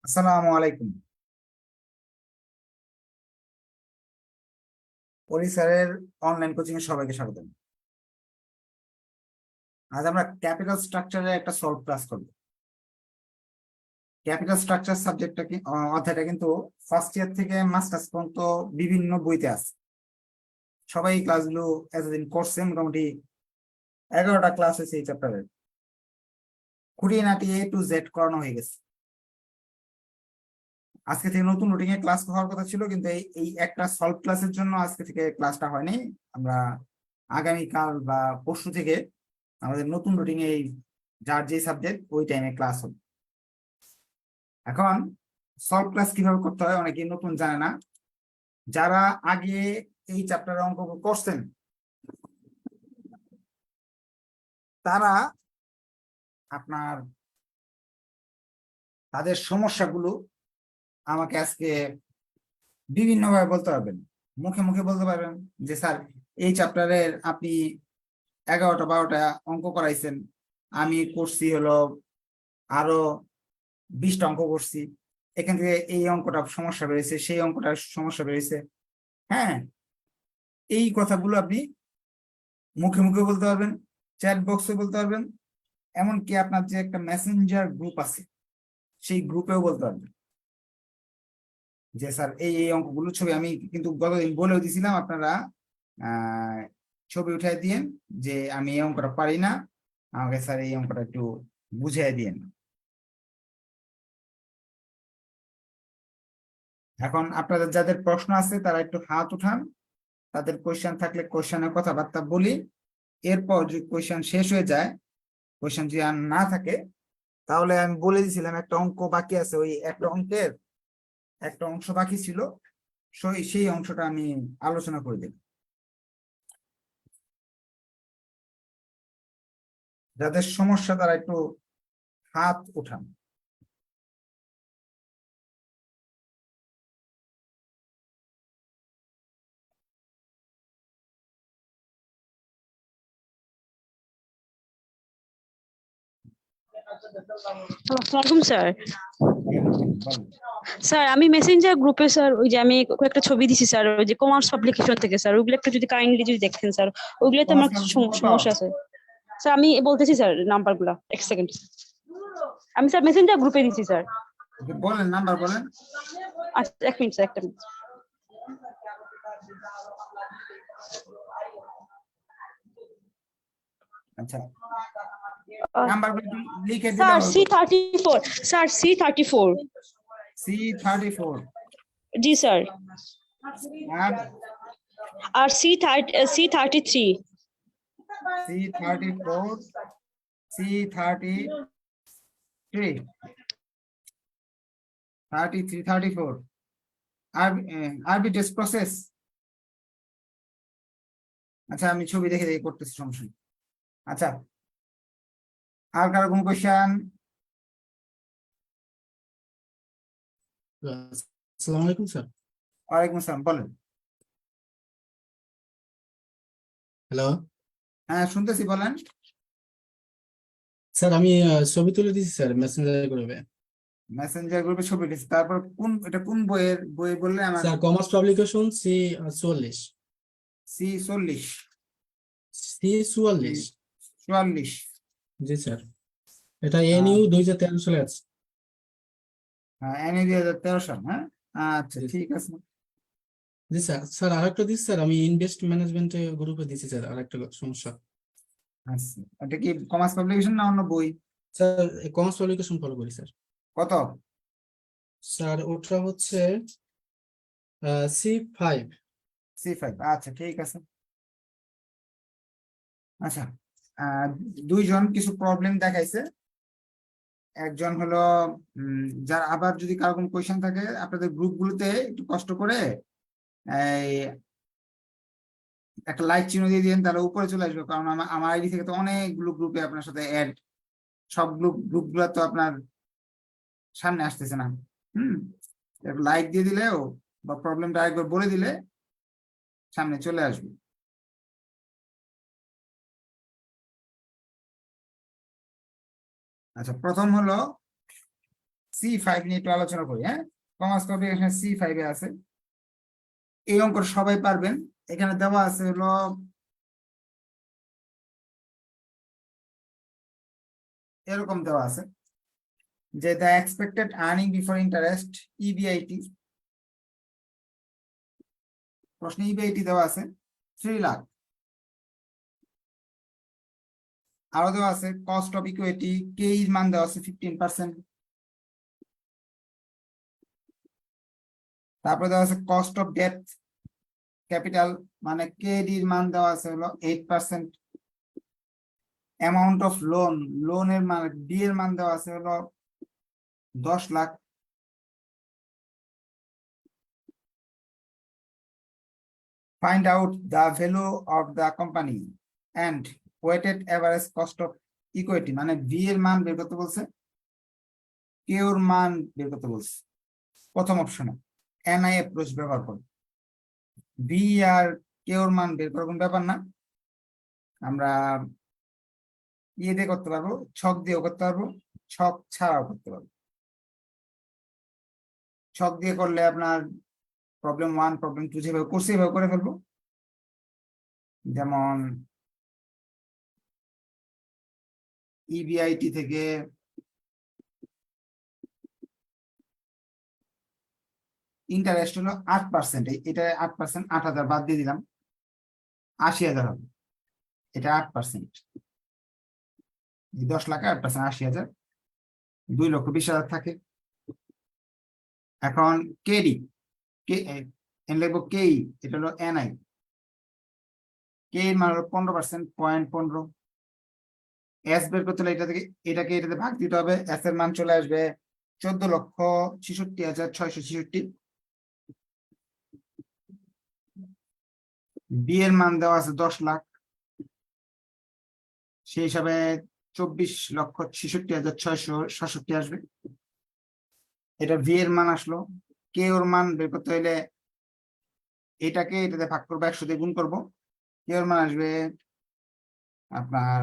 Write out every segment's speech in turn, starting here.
আসসালামু আলাইকুম। পরি স্যারের অনলাইন কোচিং এ সবাইকে স্বাগত। আজ আমরা ক্যাপিটাল স্ট্রাকচারের একটা সলভ ক্লাস করব। ক্যাপিটাল স্ট্রাকচার সাবজেক্টটা অধ্যায়টা কিন্তু ফার্স্ট ইয়ার থেকে মাস্টার্স পর্যন্ত বিভিন্ন বইতে আছে। সবাই এই ক্লাসগুলো এতদিন করছে, মোটামুটি 11টা ক্লাস হয়েছে এই চ্যাপ্টারের। খুঁটিয়ে নাটি A to Z করানো হয়ে গেছে। আজকে থেকে নতুন রুটিন এ ক্লাস হওয়ার কথা ছিল, কিন্তু এই এই একটা সলভ ক্লাসের জন্য আজকে থেকে ক্লাসটা হয়নি। আমরা আগামীকাল বা পরশু থেকে আমাদের নতুন রুটিন এই যার যে সাবজেক্ট ওই টাইমে ক্লাস হবে। এখন সলভ ক্লাস কিভাবে করতে হয় অনেকেই নতুন জানে না। যারা আগে এই চ্যাপ্টারের অঙ্ক করছেন তারা আপনার তাদের সমস্যাগুলো আমাকে আজকে বিভিন্নভাবে বলতে পারবেন। মুখে মুখে বলতে পারবেন যে স্যার এই চ্যাপ্টারের আপনি 11টা 12টা অঙ্ক করাইছেন, আমি করছি হলো আরো 20টা অঙ্ক করছি, এখান থেকে এই অঙ্কটা সমস্যা বেড়েছে, সেই অঙ্কটা সমস্যা বেড়েছে। হ্যাঁ, এই কথাগুলো আপনি মুখে মুখে বলতে পারবেন, চ্যাট বক্সে বলতে পারবেন, এমনকি আপনার যে একটা মেসেঞ্জার গ্রুপ আছে সেই গ্রুপেও বলতে পারবেন যে স্যার এই এই অঙ্কগুলো ছবি আমি কিন্তু গতদিন বলেও দিয়েছিলাম, আপনারা ছবি উঠাই দিয়েন যে আমি এই অঙ্কটা পারি না, আমাকে স্যার এই অঙ্কটা একটু বুঝিয়ে দিয়েন। এখন আপনাদের যাদের প্রশ্ন আছে তারা একটু হাত উঠান, তাদের কোয়েশ্চেন থাকলে কোয়েশ্চেনের কথাবার্তা বলি। এরপর যদি কোয়েশ্চেন শেষ হয়ে যায়, কোয়েশ্চেন যদি আর না থাকে, তাহলে আমি বলে দিয়েছিলাম একটা অঙ্ক বাকি আছে, ওই একটা অঙ্কের একটা অংশ বাকি ছিল, সেই অংশটা আমি আলোচনা করে দেব। যাদের সমস্যা তারা একটু হাত উঠান। আসসালামু স্যার। বলেন। স্যার আমি মেসেঞ্জার গ্রুপে স্যার ওই যে আমি একটা ছবি দিছি স্যার, ওই যে কমার্স পাবলিকেশন থেকে স্যার, ওইগুলো একটু যদি কাইন্ডলি যদি দেখেন স্যার, ওইগুলোতে আমার কিছু কত? সমস্যা আছে স্যার। আমি বলতেছি স্যার নাম্বারগুলো, এক সেকেন্ড। আমি স্যার মেসেঞ্জার গ্রুপে দিছি স্যার। বলেন, নাম্বার বলেন। আচ্ছা, এক মিনিট স্যার, একটা মিনিট। আচ্ছা, নাম্বারগুলো একটু লিখে দিলে স্যার হতো। C34 sir, C34। C34। জি স্যার। আর আর C33। C34, C33, 33, 34। আরবি টেস্ট প্রসেস। আচ্ছা, আমি ছবি দেখে দেখে করতেছি, সমস্যা নেই। আচ্ছা, আর কারো কোনো কোয়েশ্চেন? আসসালামু আলাইকুম স্যার। ওয়ালাইকুম আসসালাম, বলেন। হ্যালো হ্যাঁ, শুনতেছি, বলেন। স্যার, আমি ছবি তুলে দিয়েছি স্যার মেসেঞ্জার গ্রুপে। মেসেঞ্জার গ্রুপে ছবি দিচ্ছি, তারপর এটা কোন বইয়ের বই বললে আমার? Sir commerce publication C44। C40, C44। 44। জি স্যার, এটা NU 2013 সালে আছে। হ্যাঁ, এনে 2013 সাল। হ্যাঁ, আচ্ছা, জি ঠিক আছে। জি স্যার। স্যার আরেকটা দিচ্ছি স্যার, আমি ইনভেস্ট ম্যানেজমেন্টে গ্রুপে দিচ্ছি স্যার আরেকটা সমস্যা। আচ্ছা, এটা কি কমার্স পাবলিকেশন না অন্য বই? স্যার কমার্স পাবলিকেশন ফলো করি স্যার। কত? স্যার ওটা হচ্ছে C5। C5, আচ্ছা, ঠিক আছে। আচ্ছা, আহ, দুইজন কিছু প্রবলেম দেখাইছে। একজন হলো যার আবার যদি কারো কোনো কোয়েশ্চেন থাকে আপনাদের গ্রুপগুলোতে একটু কষ্ট করে এই একটা লাইক চিহ্ন দিয়ে দিন, তাহলে উপরে চলে আসবে, কারণ আমার আইডি থেকে তো অনেকগুলো গ্রুপে আপনার সাথে অ্যাড, সব গ্রুপগুলো তো আপনার সামনে আসতেছে না। হুম, লাইক দিয়ে দিলেও বা প্রবলেমটা আরেকবার বলে দিলে সামনে চলে আসবে। আচ্ছা, প্রথম হলো C5 নিয়ে একটু আলোচনা করি। হ্যাঁ, কমার্স পাবলিকেশন C5 এ আছে। এই অঙ্ক সবাই পারবেন। এখানে দেওয়া আছে হলো এরকম দেওয়া আছে যে the expected earning before interest EBIT, প্রশ্ন ইবিআইটি দেওয়া আছে 3 লাখ। আরো দেওয়া আছে কস্ট অফ ইকুইটি, কে এর মান দেওয়া আছে 15%। তারপরে দেওয়া আছে কস্ট অফ ডেট ক্যাপিটাল, মানে কে এর মান দেওয়া আছে হলো 8%। অ্যামাউন্ট অফ লোন, লোনের মান ডি এর মান দেওয়া আছে হলো 10 lakh. Find out the value of the company and weighted average cost of equity, মানে বি এর মান বের করতে বলছে, কে এর মান বের করতে বলছে। প্রথম অপশনে এনআই অ্যাপ্রোচ ব্যবহার করো। বি আর কে এর মান বের করার কোনো ব্যাপার না, আমরা ইয়ে দিয়ে করতে পারবো, ছক দিয়েও করতে পারবো, ছক ছাড়াও করতে পারবো। ছক দিয়ে করলে আপনার প্রবলেম 1 প্রবলেম 2 যেভাবে করছে এভাবে করে ফেলবো। যেমন ইবিআইটি থেকে ইন্টারেস্ট হলো 8%, এটা 8%, 8,000 বাদ দিয়ে দিলাম, 80,000 হবে। এটা 8%, 10 লাখে 8%, 80,000, 2,20,000 থাকে। এখন কেডি, কে লিখবো কেই, এটা হলো এনআই, কে এর মান হলো 15%, 0.15। এস বের করতে হলে এটা থেকে এটাকে এটাতে ভাগ দিতে হবে, এস এর মান চলে আসবে 14,66,666। বি এর মান দেওয়া আছে 10 লাখ, সেই হিসাবে 24,66,667 আসবে। এটা ভি এর মান আসলো। কে ওর মান বের করতে হলে এটাকে এটাতে ভাগ করবো, 100 দিয়ে গুণ করবো, কে ওর মান আসবে আপনার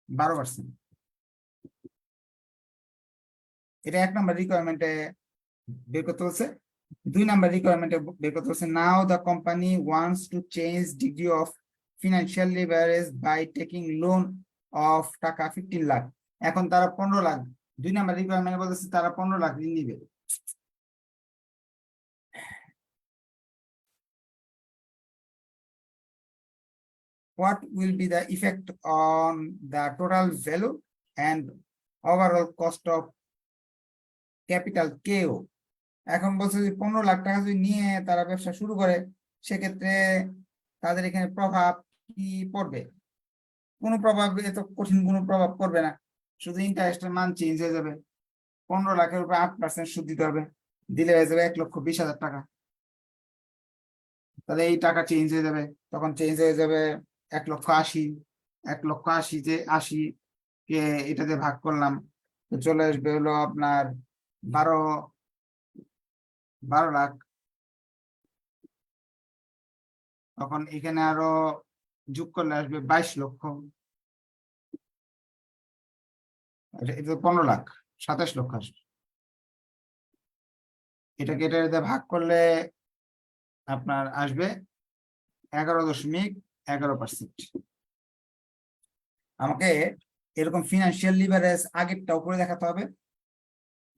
12%। এটা 1 নম্বর রিকোয়ারমেন্টে বের করতে বলছে। 2 নম্বর রিকোয়ারমেন্টে বের করতে বলছে now the company wants to change degree of financial leverage by taking loan of টাকা 15 লাখ। এখন তারা 15 লাখ, 2 নম্বর রিকোয়ারমেন্টে বলতেছে তারা 15 লাখ ঋণ নিবে। What will be the effect on the total value and overall cost of capital KO? এখন বলছে যে 15 লাখ টাকা যদি নিয়ে তারা ব্যবসা শুরু করে, সেক্ষেত্রে তাদের এখানে প্রভাব কি পড়বে? কোনো প্রভাব, এত কঠিন কোনো প্রভাব পড়বে না, শুধু ইন্টারেস্টের মান চেঞ্জ হয়ে যাবে। 15 লাখের উপর 8% সুদ দিতে হবে, দিলে হয়ে যাবে 1,20,000 টাকা। তাহলে এই টাকা চেঞ্জ হয়ে যাবে, তখন চেঞ্জ হয়ে যাবে 1,80,000। 1,80,000 যে 80 কে এটাতে ভাগ করলাম, তো চলে আসবে হলো আপনার 12 লাখ। তখন এখানে আরো যোগ করলে আসবে 22 লক্ষ। এটা 15 লাখ, 27 লক্ষ আসবে। এটাকে এটা ভাগ করলে আপনার আসবে 11.11%। আমাকে এরকম ফিনান্সিয়াল লিভারেজ আগেরটা উপরে দেখাতে হবে,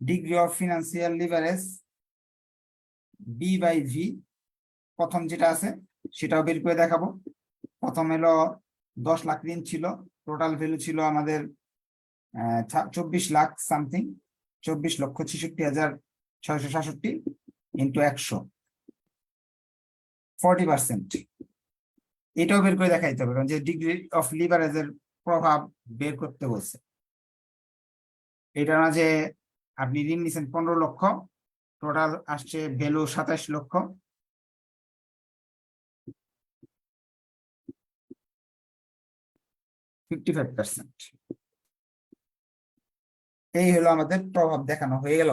degree of financial leverage B by V, প্রথম যেটা আছে সেটাও বের করে দেখাবো। প্রথম এলো 10 লাখ ঋণ ছিল, টোটাল ভ্যালু ছিল আমাদের 24 লাখ সামথিং, 24,66,667 ইন্টু 100, 40%। এটাও বের করে দেখাইতে হবে, কারণ যে ডিগ্রি অফ লিভারেজের প্রভাব বের করতে বলছে। এটা না যে আপনি ঋণ নিছেন 15 লক্ষ, টোটাল আসছে ভ্যালু 27 লক্ষ, এই হলো আমাদের প্রভাব দেখানো হয়ে গেল।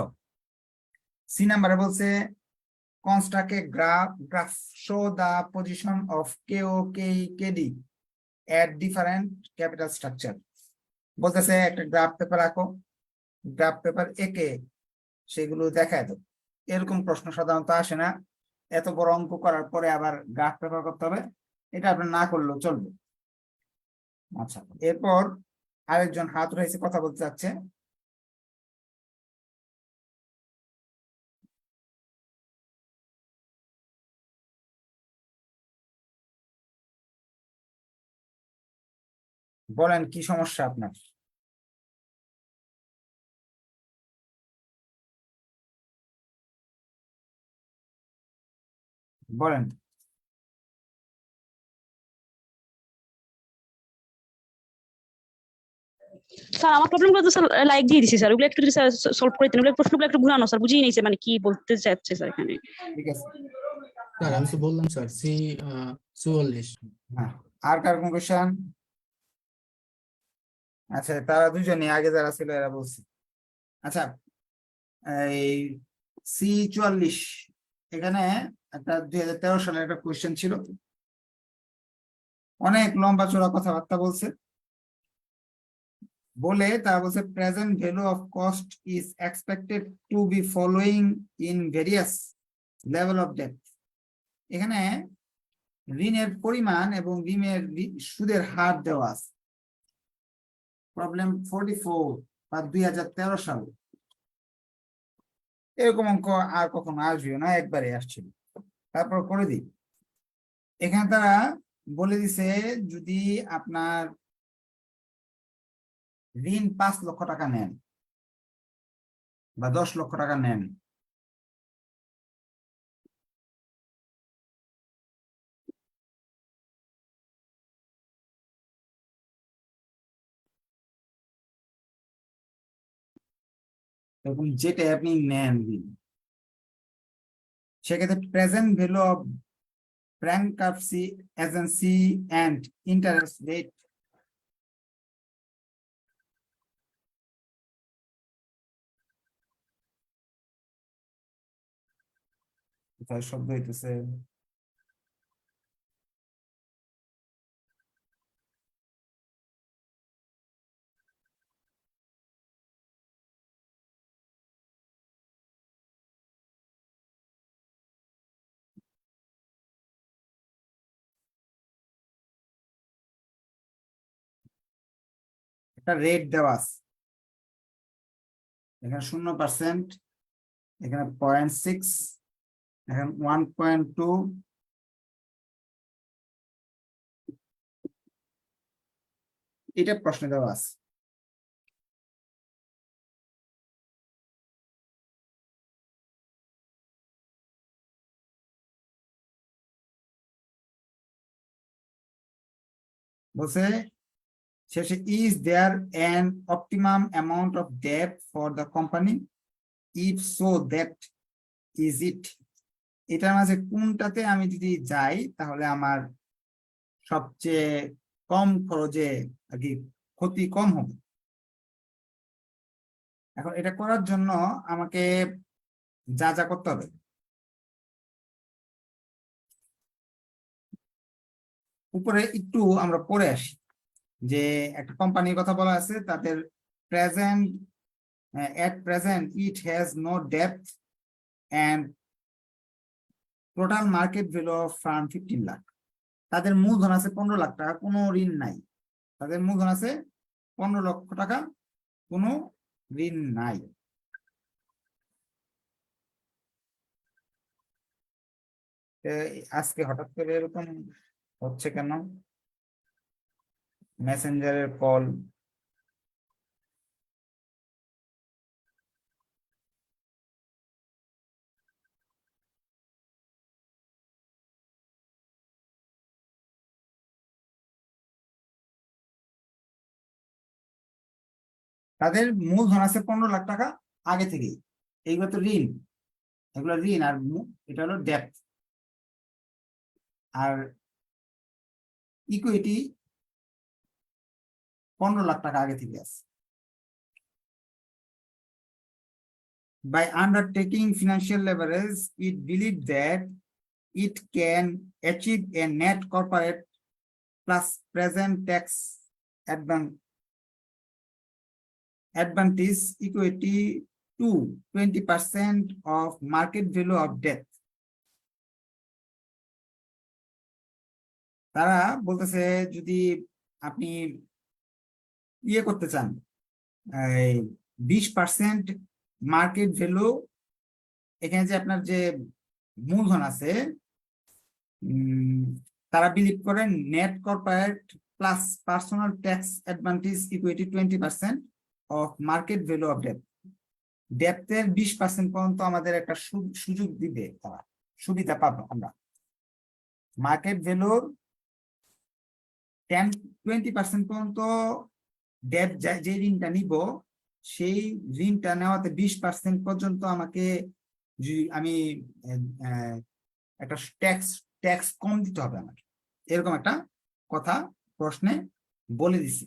সি নাম্বারে বলছে construct a graph show the position of KO KD at different capital structure. বলতেছে একটা গ্রাফ পেপার আঁকো, গ্রাফ পেপার একে সেগুলো দেখায় দেব। এরকম প্রশ্ন সাধারণত আসে না, এত বড় অঙ্ক করার পরে আবার গ্রাফ পেপার করতে হবে, এটা আপনার না করলেও চলবে। আচ্ছা, এরপর আরেকজন হাত উঠাইছে, কথা বলতে চাচ্ছে। বলেন কি সমস্যা আপনার? বলেন। স্যার আমার প্রবলেমগুলো তো স্যার লাইক দিয়ে দিছি স্যার, ওগুলো একটু যদি স্যার সলভ করে দিন, ওগুলো প্রশ্নগুলো একটু ঘুরানো স্যার, বুঝিয়ে নিয়েছে মানে কি বলতে চাচ্ছে স্যার এখানে। ঠিক আছে। স্যার আমি তো বললাম স্যার সি 44। হ্যাঁ, আর কার কোন কোশ্চেন? আচ্ছা, তারা দুজনই আগে যারা ছিল এরা বলছে। আচ্ছা, এই C44 এখানে একটা 2013 সালের একটা কোশ্চেন ছিল, অনেক লম্বা চড়া কথাবার্তা বলছে, বলে তারা বলছে present value of cost is expected to be following in various level of debt. এখানে ঋণের পরিমাণ এবং সুদের হার দেওয়া আছে। প্রবলেম 44 বা 2013 সাল। এরকম অঙ্ক আর কখনো আসবে না, একবারে আসছিল। তারপর করে দিই। এখানে তারা বলে দিছে যদি আপনার ঋণ 5 লক্ষ টাকা নেন বা 10 লক্ষ টাকা নেন, এরকম যেটা আপনি নেন ঋণ, সেক্ষেত্রে present value of bankruptcy agency and interest rate কোথায় শব্দ হইতেছে? একটা রেট দেওয়া আছে, এখানে 0%, এখানে 0.6, এখানে 1.2, এটা প্রশ্নে দেওয়া আছে। বলছে শেষে is there an optimum amount of debt for the company, if so that is it. এটার মাঝে কোনটাতে আমি যদি যাই তাহলে আমার সবচেয়ে কম খরচে আর কি ক্ষতি কম হবে। এখন এটা করার জন্য আমাকে যা যা করতে হবে, উপরে একটু আমরা পড়ে আসি। যে একটা কোম্পানির কথা বলা আছে, তাদের present at present it has no debt and total market value of firm 15 lakh. তাদের মূলধন আছে 15 লাখ টাকা, কোনো ঋণ নাই। তাদের মূলধন আছে 15 লক্ষ টাকা, কোনো ঋণ নাই। আজকে হঠাৎ করে এরকম হচ্ছে কেন? মেসেঞ্জারের কল। তাদের মূলধন আছে 15 লাখ টাকা আগে থেকেই, এইগুলো তো ঋণ, এগুলো ঋণ, আর এটা হলো ডেট। আর ইকুইটি 15 লাখ টাকা আগে থেকে আছে। By undertaking financial leverage, it believed that it can achieve a net corporate plus present tax advantage equity to 20% of market value of debt. তারা বলতেছে যদি আপনি ইয়ে করতে চান, 20% মার্কেট ভ্যালু, এখানে যে আপনার যে মূলধন আছে, তারা বিলিভ করেন net corporate plus personal tax advantage equity 20% of market value of debt. ডেপ্থের 20% পর্যন্ত আমাদের একটা সুযোগ দিবে, তারা সুবিধা পাবো আমরা। মার্কেট ভ্যালুর 20% পর্যন্ত ডেট যে ঋণটা নিব, সেই ঋণটা নেওয়াতে 20% পর্যন্ত আমাকে আমি একটা ট্যাক্স কম দিতে হবে আমাকে, এরকম একটা কথা প্রশ্নে বলে দিছি।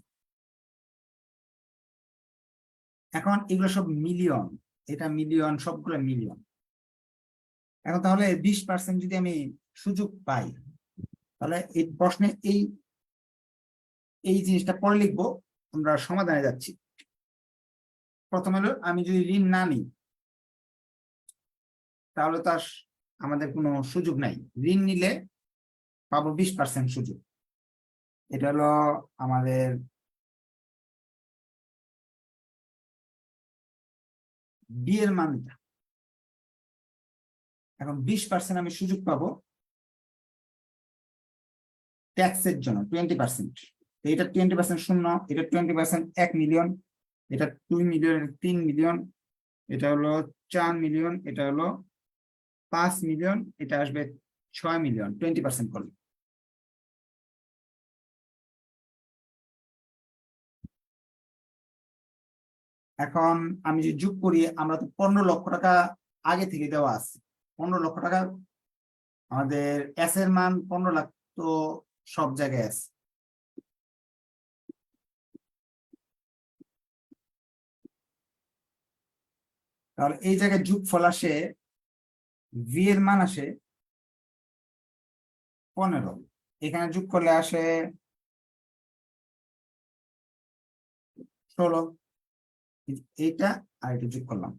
এখন এগুলো সব মিলিয়ন, এটা মিলিয়ন, সবগুলো মিলিয়ন। এখন তাহলে 20% যদি আমি সুযোগ পাই, তাহলে এই প্রশ্নে এই জিনিসটা পরে লিখবো, আমরা সমাধানে যাচ্ছি। প্রথমে হলো আমি যদি ঋণ না নিই তাহলে তো আর আমাদের কোনো সুযোগ নাই। ঋণ নিলে পাবো 20% সুযোগ। এটা হলো আমাদের বি এর মানটা। এখন 20% আমি সুযোগ পাবো ট্যাক্সের জন্য 20%। এটা 20% শূন্য, এটা 20% 1 মিলিয়ন, এটা 2 মিলিয়ন, 3 মিলিয়ন, এটা হলো 4 মিলিয়ন, এটা হলো 5 মিলিয়ন, এটা আসবে 6 মিলিয়ন 20% করলে। এখন আমি যদি যোগ করি, আমরা তো 15 লক্ষ টাকা আগে থেকে দেওয়া আছে। 15 লক্ষ টাকা আমাদের এস এর মান 15 লাখ, তো সব জায়গায় আছে। তাহলে এই জায়গায় যোগফল আসে, ভি এর মান আসে 15, এখানে যোগ করলে আসে 16, এইটা আর এটা যোগ করলাম,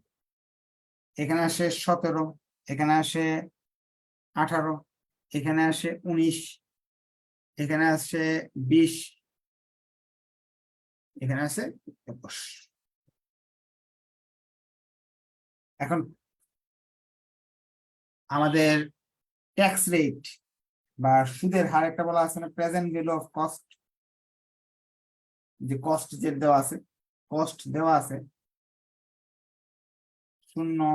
এখানে আসে 17, এখানে আসে 18, এখানে আসে 19, এখানে আসে 20, এখানে আছে 21। এখন আমাদের ট্যাক্স রেট বা সুদের হার একটা বলা আছে না, প্রেজেন্ট ভ্যালু অফ কস্ট, যে কস্ট যে দেওয়া আছে, কস্ট দেওয়া আছে 0,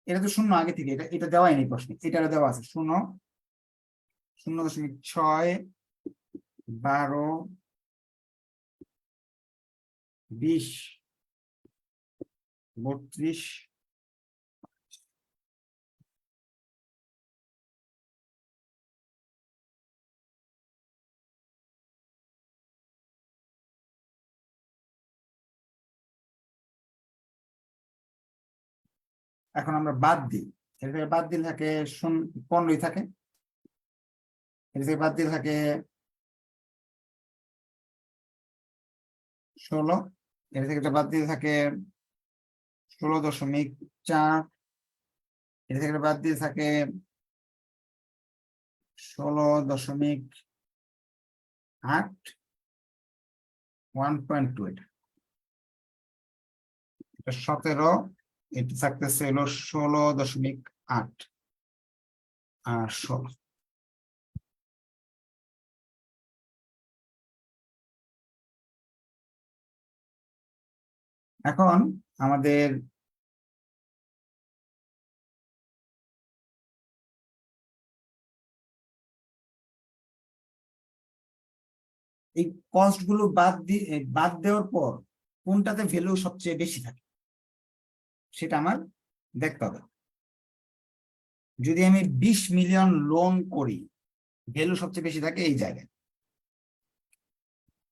এটা তো 0 আগে থেকে, এটা দেওয়াই নেই প্রশ্নে, এটা দেওয়া আছে 0, 0.6, 12, 20, 32। এখন আমরা বাদ দিই, এর থেকে বাদ দিলে থাকে 15 থাকে, এর থেকে বাদ দিলে থাকে 16, এর থেকে বাদ দিলে থাকে 16.4, এর থেকে বাদ দিলে থাকে 16.8, 1.2, এটা 17, এটা থাকতেছে হলো 16.8 আর 16। এখন আমাদের এই কস্ট গুলো বাদ দেওয়ার পর কোনটাতে ভ্যালু সবচেয়ে বেশি থাকে সেটা আমার দেখতে হবে। যদি আমি 20 মিলিয়ন লোন করি, ভ্যালু সবচেয়ে বেশি থাকে এই জায়গায়।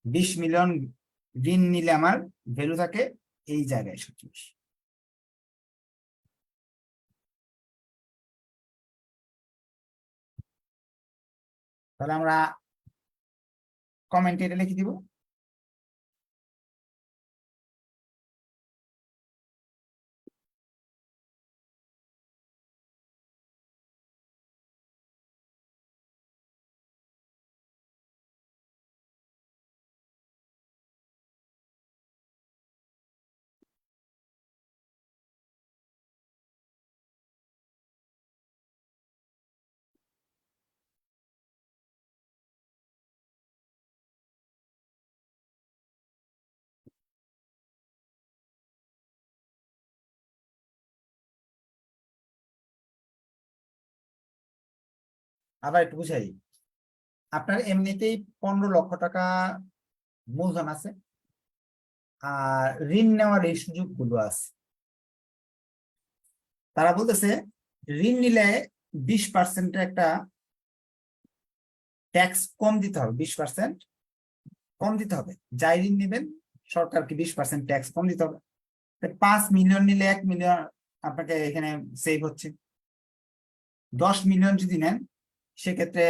20 মিলিয়ন ঋণ নিলে আমার ভ্যালু থাকে এই জায়গায় সবচেয়ে বেশি। তাহলে আমরা কমেন্টে এটা লিখে দিব। আবার একটু বুঝাই, আপনার এমনিতেই 15 লক্ষ টাকা মূলধন আছে, আর ঋণ নেওয়ার এই সুযোগগুলো আছে। তারা বলতেছে ঋণ নিলে 20% একটা ট্যাক্স কম দিতে হবে, 20% কম দিতে হবে। যাই ঋণ নেবেন সরকারকে 20% ট্যাক্স কম দিতে হবে। 5 মিলিয়ন নিলে 1 মিলিয়ন আপনাকে এখানে সেভ হচ্ছে। 10 মিলিয়ন যদি নেন সেক্ষেত্রে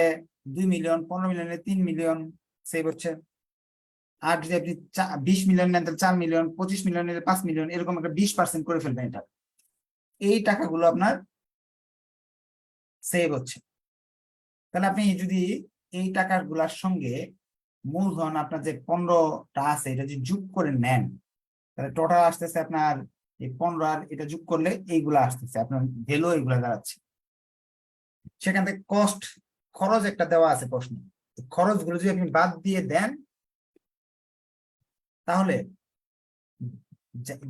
2 মিলিয়ন, 15 মিলিয়নে 3 মিলিয়ন সেভ হচ্ছে। আর যদি আপনি 20 মিলিয়ন নেন তাহলে 4 মিলিয়ন, 25 মিলিয়ন নিলে 5 মিলিয়ন, এরকম একটা 20% করে ফেলবেন। এটা এই টাকাগুলো আপনার সেভ হচ্ছে। তাহলে আপনি যদি এই টাকাগুলোর সঙ্গে মূলধন আপনার যে 15টা আছে এটা যদি যোগ করে নেন, তাহলে টোটাল আসতেছে আপনার এই 15 আর এটা যোগ করলে এইগুলা আসতেছে, আপনার ভ্যালু এইগুলা দাঁড়াচ্ছে। সেখান থেকে কস্ট, খরচ একটা দেওয়া আছে প্রশ্ন, খরচগুলো যদি আপনি বাদ দিয়ে দেন তাহলে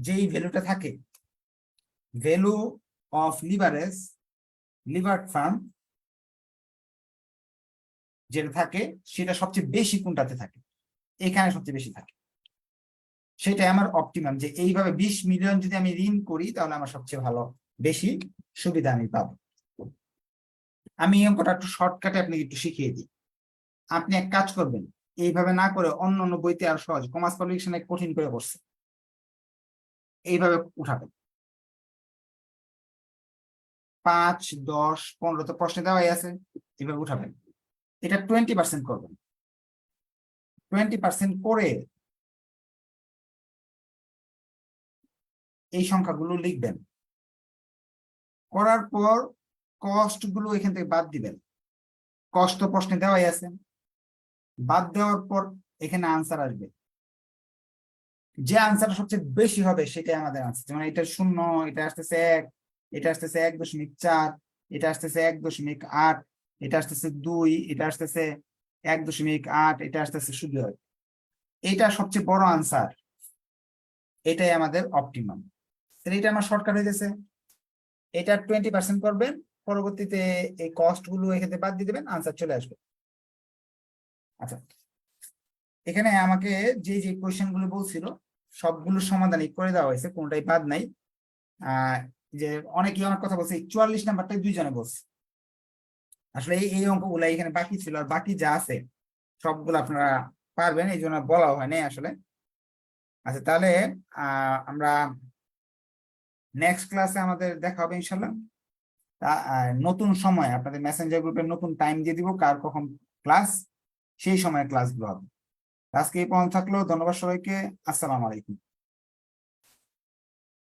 যেই ভ্যালুটা থাকে, value of leverage liver farm যেটা থাকে সেটা সবচেয়ে বেশি কোনটাতে থাকে, এখানে সবচেয়ে বেশি থাকে। সেটাই আমার অপটিমাম, যে এইভাবে 20 মিলিয়ন যদি আমি ঋণ করি তাহলে আমার সবচেয়ে ভালো, বেশি সুবিধা আমি পাবো। আমি এই অঙ্কটা একটু শর্টকাটে আপনাকে একটু শিখিয়ে দিই। আপনি এক কাজ করবেন, এইভাবে না করে অন্য অন্য বইতে আর সহজ, কমার্স পাবলিকেশনে কঠিন করে করছে, এইভাবে উঠাবেন। 5, 10, 15 তো প্রশ্নে দেওয়াই আছে, এইভাবে উঠাবেন। এটা 20% করবেন। 20% করে এই সংখ্যাগুলো লিখবেন, করার পর কস্ট গুলো এখান থেকে বাদ দিবেন। কষ্ট প্রশ্নে দেওয়াই আছে, বাদ দেওয়ার পর এখানে আনসার আসবে। যে আনসার সবচেয়ে বেশি হবে সেটাই আমাদের আনসার। যেমন এটা 0, এটা আসতেছে 1, এটা আসতেছে 1.4, এটা আসতেছে 1.8, এটা আসতেছে 2, এটা আসতেছে 1.8, এটা আসতেছে 0। এটা সবচেয়ে বড় আনসার, এটাই আমাদের অপটিমাম। তাহলে এটা আমার শর্টকাট হয়ে গেছে। এটা 20% করবেন, পরবর্তীতে এই কস্ট গুলো এখানে বাদ দিয়ে দেবেন, আনসার চলে আসবে। আচ্ছা, এখানে আমাকে যে যে কোয়েশ্চেন গুলো বলছিল সবগুলো সমাধানই করে দেওয়া হয়েছে, কোনটাই বাদ নাই। যে অনেকেই আমার কথা বলছে 44 নাম্বারটাই 2 জনে বলছে। আসলে এই অঙ্কগুলো এখানে বাকি ছিল, আর বাকি যা আছে সবগুলো আপনারা পারবেন, এই জন্য বলা হয় নাই আসলে। আচ্ছা, তাহলে আমরা নেক্সট ক্লাসে আমাদের দেখা হবে ইনশাল্লাহ। নতুন সময় আপনাদের মেসেঞ্জার গ্রুপের নতুন টাইম দিয়ে দিব, কার কখন ক্লাস, সেই সময় ক্লাসগুলো হবে। আজকে এই পর্যন্ত থাকলো, ধন্যবাদ সবাইকে, আসসালামু আলাইকুম।